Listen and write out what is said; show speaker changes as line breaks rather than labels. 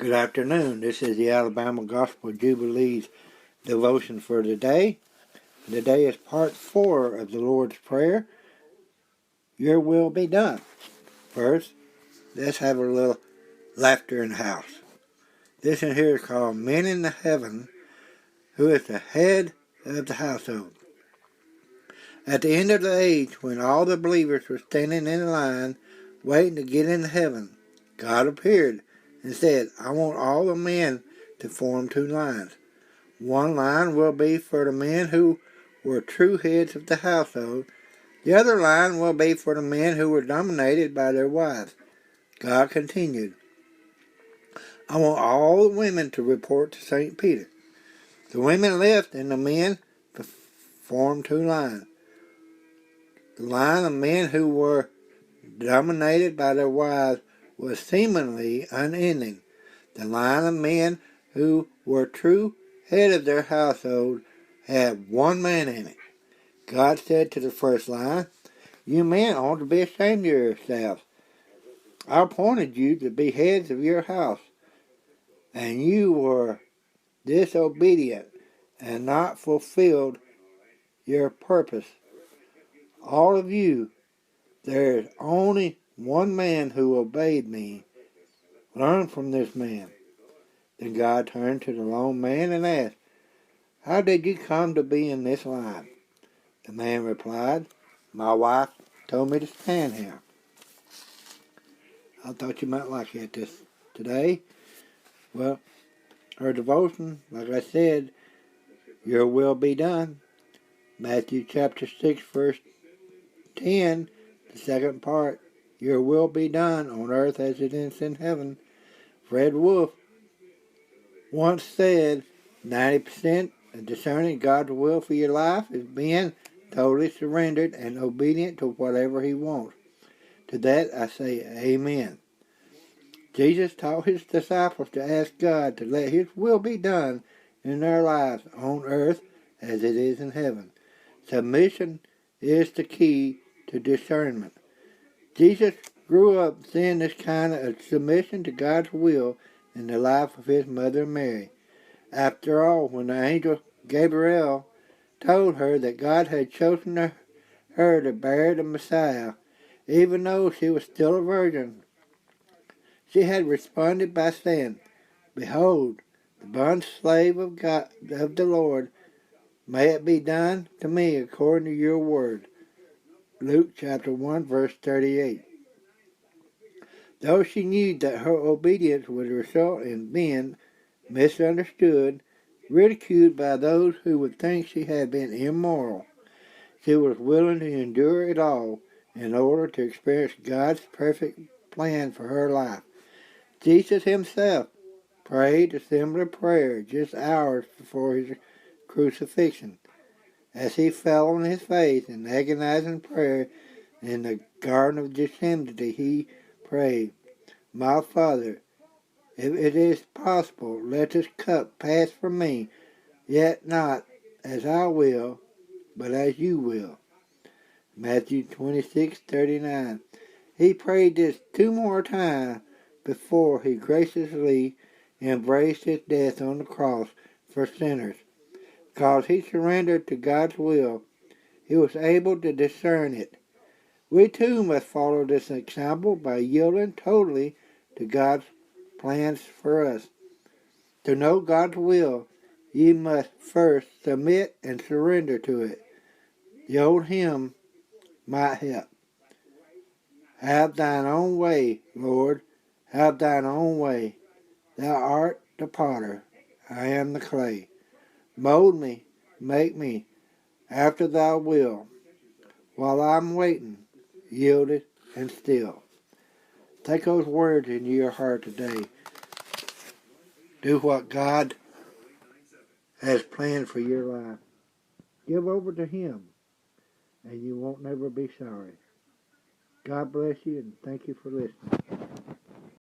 Good afternoon. This is the Alabama Gospel Jubilee's devotion for today. Today is part 4 of the Lord's Prayer. Your will be done. First, let's have a little laughter in the house. This in here is called Men in the Heaven, who is the head of the household. At the end of the age, when all the believers were standing in line waiting to get into heaven, God appeared and said, I want all the men to form 2 lines. One line will be for the men who were true heads of the household. The other line will be for the men who were dominated by their wives. God continued, I want all the women to report to St. Peter. The women left and the men formed 2 lines. The line of men who were dominated by their wives was seemingly unending. The line of men who were true head of their household had 1 man in it. God said to the first line, you men ought to be ashamed of yourselves. I appointed you to be heads of your house, and you were disobedient and not fulfilled your purpose. All of you, there is only 1 man who obeyed me. Learn from this man. Then God turned to the lone man and asked, how did you come to be in this line? The man replied, my wife told me to stand here. I thought you might like this today. Well, our devotion, like I said, your will be done. Matthew chapter 6, verse 10, the second part, your will be done on earth as it is in heaven. Fred Wolf once said 90% of discerning God's will for your life is being totally surrendered and obedient to whatever He wants. To that I say amen. Jesus taught His disciples to ask God to let His will be done in their lives on earth as it is in heaven. Submission is the key to discernment. Jesus grew up seeing this kind of submission to God's will in the life of His mother Mary. After all, when the angel Gabriel told her that God had chosen her to bear the Messiah, even though she was still a virgin, she had responded by saying, behold, the bond slave of God, of the Lord, may it be done to me according to your word. Luke chapter 1, verse 38. Though she knew that her obedience would result in being misunderstood, ridiculed by those who would think she had been immoral, she was willing to endure it all in order to experience God's perfect plan for her life. Jesus Himself prayed a similar prayer just hours before His crucifixion. As He fell on His face in agonizing prayer in the Garden of Gethsemane, He prayed, my Father, if it is possible, let this cup pass from me, yet not as I will, but as you will. Matthew 26:39. He prayed this 2 more times before He graciously embraced His death on the cross for sinners. Because He surrendered to God's will, He was able to discern it. We too must follow this example by yielding totally to God's plans for us. To know God's will, ye must first submit and surrender to it. The old hymn might help. Have thine own way, Lord, have thine own way. Thou art the potter, I am the clay. Mold me, make me, after thy will. While I'm waiting, yielded and still. Take those words into your heart today. Do what God has planned for your life. Give over to Him, and you won't never be sorry. God bless you, and thank you for listening.